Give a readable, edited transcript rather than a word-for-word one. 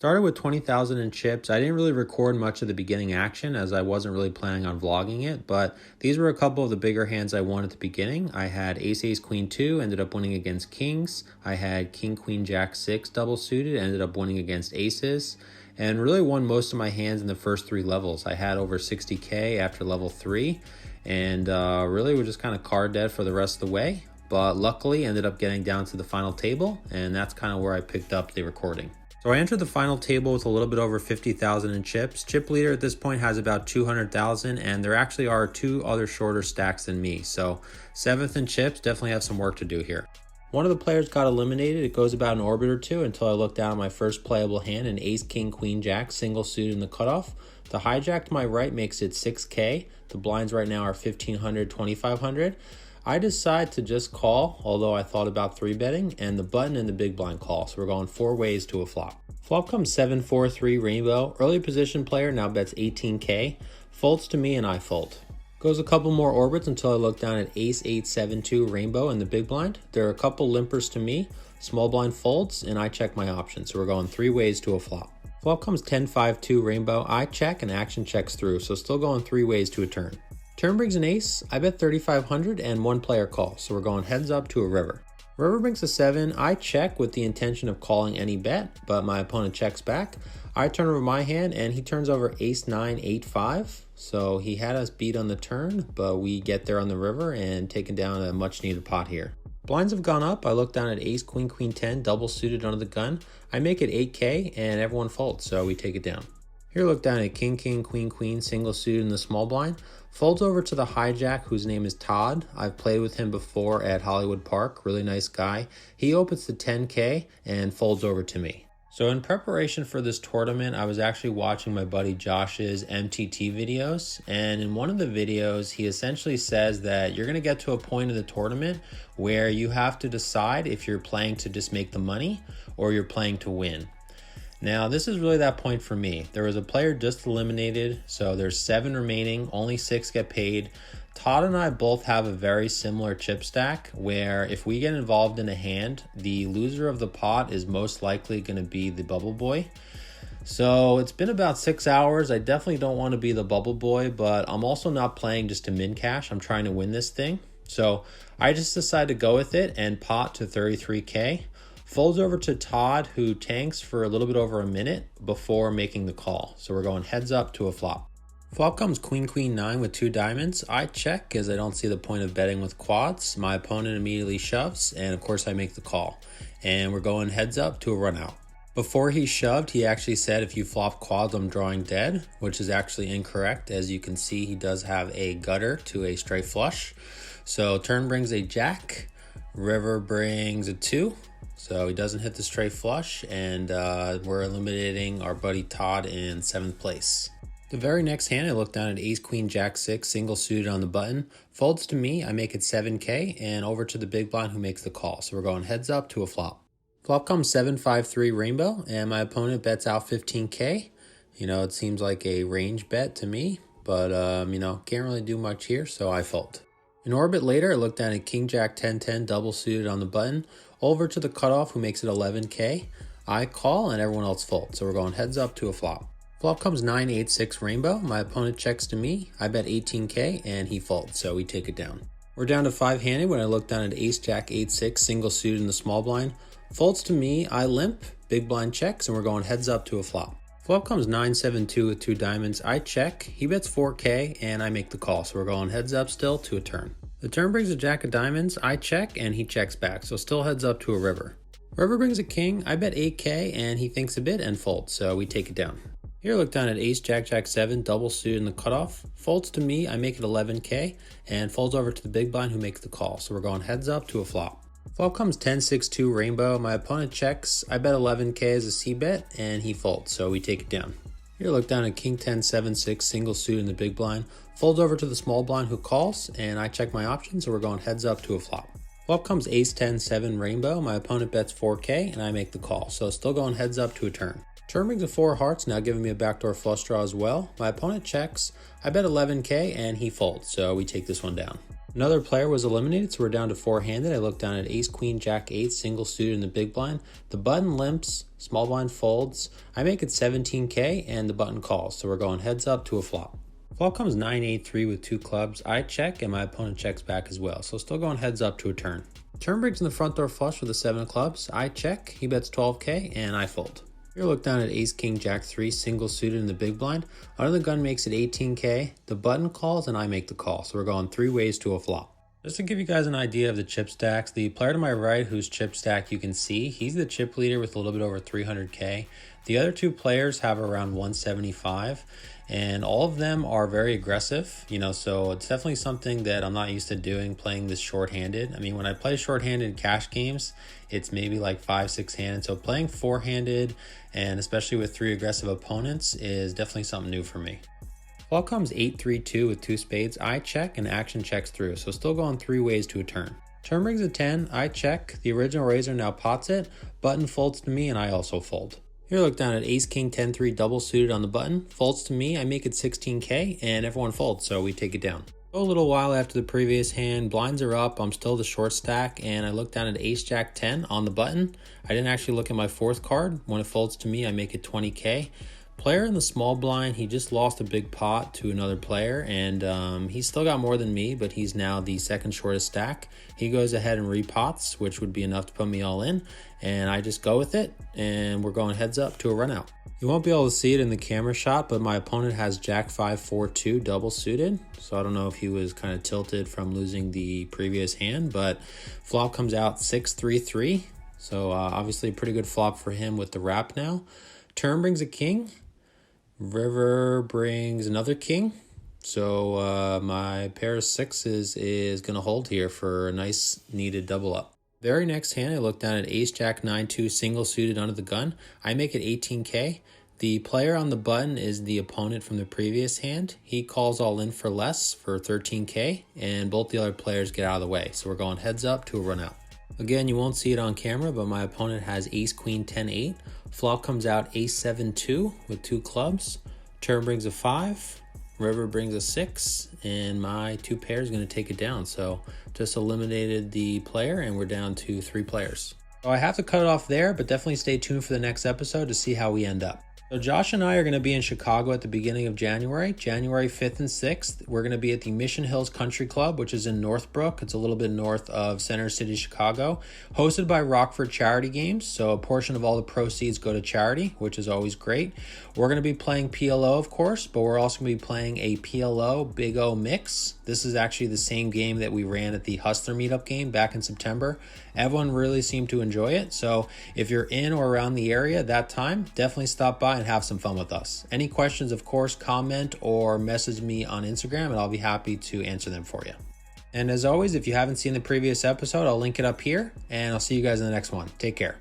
Started with 20,000 in chips. I didn't really record much of the beginning action as I wasn't really planning on vlogging it, but these were a couple of the bigger hands I won at the beginning. I had ace, ace, queen 2, ended up winning against kings. I had king, queen, jack 6 double suited, ended up winning against aces, and really won most of my hands in the first 3 levels. I had over 60K after level 3, and really was just kind of card dead for the rest of the way, but luckily ended up getting down to the final table, and that's kind of where I picked up the recording. So I entered the final table with a little bit over 50,000 in chips. Chip leader at this point has about 200,000, and there actually are 2 other shorter stacks than me. So 7th in chips, definitely have some work to do here. One of the players got eliminated. It goes about an orbit or 2 until I look down at my first playable hand, an ace, king, queen, jack, single suited in the cutoff. The hijack to my right makes it 6K. The blinds right now are 1,500, 2,500. I decide to just call, although I thought about 3-betting, and the button and the big blind call. So we're going 4 ways to a flop. Flop comes 7-4-3 rainbow. Early position player now bets 18K. Folds to me and I fold. Goes a couple more orbits until I look down at ace 8-7-2 rainbow in the big blind. There are a couple limpers to me. Small blind folds and I check my option. So we're going 3 ways to a flop. Flop comes 10-5-2 rainbow. I check and action checks through. So still going 3 ways to a turn. Turn brings an ace. I bet 3,500 and 1 player calls. So we're going heads up to a river. River brings a 7. I check with the intention of calling any bet, but my opponent checks back. I turn over my hand and he turns over ace 9, 8-5. So he had us beat on the turn, but we get there on the river and taking down a much needed pot here. Blinds have gone up. I look down at ace, queen, queen 10, double suited under the gun. I make it 8K and everyone folds, so we take it down. Here look down at king, king, queen, queen, single suited in the small blind. Folds over to the hijack, whose name is Todd. I've played with him before at Hollywood Park. Really nice guy. He opens to 10K and folds over to me. So in preparation for this tournament, I was actually watching my buddy Josh's MTT videos. And in one of the videos, he essentially says that you're going to get to a point in the tournament where you have to decide if you're playing to just make the money or you're playing to win. Now, this is really that point for me. There was a player just eliminated, so there's 7 remaining, only 6 get paid. Todd and I both have a very similar chip stack where if we get involved in a hand, the loser of the pot is most likely going to be the bubble boy. So it's been about 6 hours. I definitely don't want to be the bubble boy, but I'm also not playing just to min cash. I'm trying to win this thing. So I just decided to go with it and pot to 33K. Folds over to Todd, who tanks for a little bit over a minute before making the call. So we're going heads up to a flop. Flop comes queen, queen 9 with 2 diamonds. I check as I don't see the point of betting with quads. My opponent immediately shoves, and of course I make the call. And we're going heads up to a run out. Before he shoved, he actually said if you flop quads, I'm drawing dead, which is actually incorrect. As you can see, he does have a gutter to a straight flush. So turn brings a jack. River brings a 2. So he doesn't hit the straight flush, and we're eliminating our buddy Todd in 7th place. The very next hand, I look down at ace, queen, jack 6, single suited on the button. Folds to me, I make it 7K, and over to the big blind who makes the call. So we're going heads up to a flop. Flop comes 7-5-3 rainbow, and my opponent bets out 15K. You know, it seems like a range bet to me, but, can't really do much here, so I fold. In orbit later, I look down at king, jack 10-10, double suited on the button. Over to the cutoff who makes it 11K. I call and everyone else folds. So we're going heads up to a flop. Flop comes 9-8-6 rainbow. My opponent checks to me. I bet 18K and he folds. So we take it down. We're down to 5-handed when I look down at ace, jack 8-6, single suited in the small blind. Folds to me. I limp. Big blind checks and we're going heads up to a flop. Flop comes 9-7-2 with 2 diamonds. I check. He bets 4K and I make the call. So we're going heads up still to a turn. The turn brings a jack of diamonds. I check and he checks back, so still heads up to a river. River brings a king. I bet 8K and he thinks a bit and folds, so we take it down. Here look down at ace, jack, jack 7, double suited in the cutoff. Folds to me, I make it 11K and folds over to the big blind who makes the call, so we're going heads up to a flop. Flop comes 10-6-2 rainbow. My opponent checks. I bet 11K as a C bet and he folds, so we take it down. Here look down at king 10-7-6, single suited in the big blind. Folds over to the small blind who calls, and I check my options, so we're going heads up to a flop. Flop comes ace 10-7 rainbow. My opponent bets 4K, and I make the call, so still going heads up to a turn. Turn brings a 4 hearts, now giving me a backdoor flush draw as well. My opponent checks. I bet 11K, and he folds, so we take this one down. Another player was eliminated, so we're down to four-handed. I look down at ace, queen, jack, 8, single suited in the big blind. The button limps, small blind folds. I make it 17K, and the button calls, so we're going heads up to a flop. Flop comes 9-8-3 with 2 clubs. I check, and my opponent checks back as well, so still going heads up to a turn. Turn brings in the front door flush with a 7 of clubs. I check, he bets 12K, and I fold. Here look down at ace, king, jack, 3, single suited in the big blind. Under the gun makes it 18K. The button calls and I make the call. So we're going 3 ways to a flop. Just to give you guys an idea of the chip stacks, the player to my right whose chip stack you can see, he's the chip leader with a little bit over 300K. The other 2 players have around 175, and all of them are very aggressive, so it's definitely something that I'm not used to doing, playing this shorthanded. I mean, when I play shorthanded cash games, it's maybe like 5-6 handed. So playing four-handed, and especially with 3 aggressive opponents, is definitely something new for me. Flop comes 8-3-2 with 2 spades. I check and action checks through, so still going 3 ways to a turn. Turn brings a 10. I check. The original raiser now pots it. Button folds to me, and I also fold. Here look down at ace, king, 10-3 double suited on the button. Folds to me. I make it 16K, and everyone folds, so we take it down. A little while after the previous hand, blinds are up. I'm still the short stack, and I look down at ace, jack, 10 on the button. I didn't actually look at my 4th card. When it folds to me, I make it 20K. Player in the small blind, he just lost a big pot to another player, and he's still got more than me, but he's now the 2nd shortest stack. He goes ahead and repots, which would be enough to put me all in, and I just go with it, and we're going heads up to a run out. You won't be able to see it in the camera shot, but my opponent has jack 5-4-2 double suited, so I don't know if he was kind of tilted from losing the previous hand, but flop comes out 6-3-3, so obviously a pretty good flop for him with the wrap now. Turn brings a king. River brings another king, so my pair of 6s is going to hold here for a nice needed double up. Very next hand, I look down at ace, jack, 9-2 single suited under the gun. I make it 18K. The player on the button is the opponent from the previous hand. He calls all in for less for 13K, and both the other players get out of the way, so we're going heads up to a run out. Again, you won't see it on camera, but my opponent has ace, queen, 10-8. Flop comes out ace, 7-2 with 2 clubs. Turn brings a 5. River brings a 6. And my 2 pairs is going to take it down. So just eliminated the player, and we're down to 3 players. So I have to cut it off there, but definitely stay tuned for the next episode to see how we end up. So Josh and I are going to be in Chicago at the beginning of January 5th and 6th. We're going to be at the Mission Hills Country Club, which is in Northbrook. It's a little bit north of Center City, Chicago, hosted by Rockford Charity Games. So a portion of all the proceeds go to charity, which is always great. We're going to be playing PLO, of course, but we're also going to be playing a PLO Big O mix. This is actually the same game that we ran at the Hustler meetup game back in September. Everyone really seemed to enjoy it. So if you're in or around the area at that time, definitely stop by and have some fun with us. Any questions, of course, comment or message me on Instagram, and I'll be happy to answer them for you. And as always, if you haven't seen the previous episode, I'll link it up here, and I'll see you guys in the next one. Take care.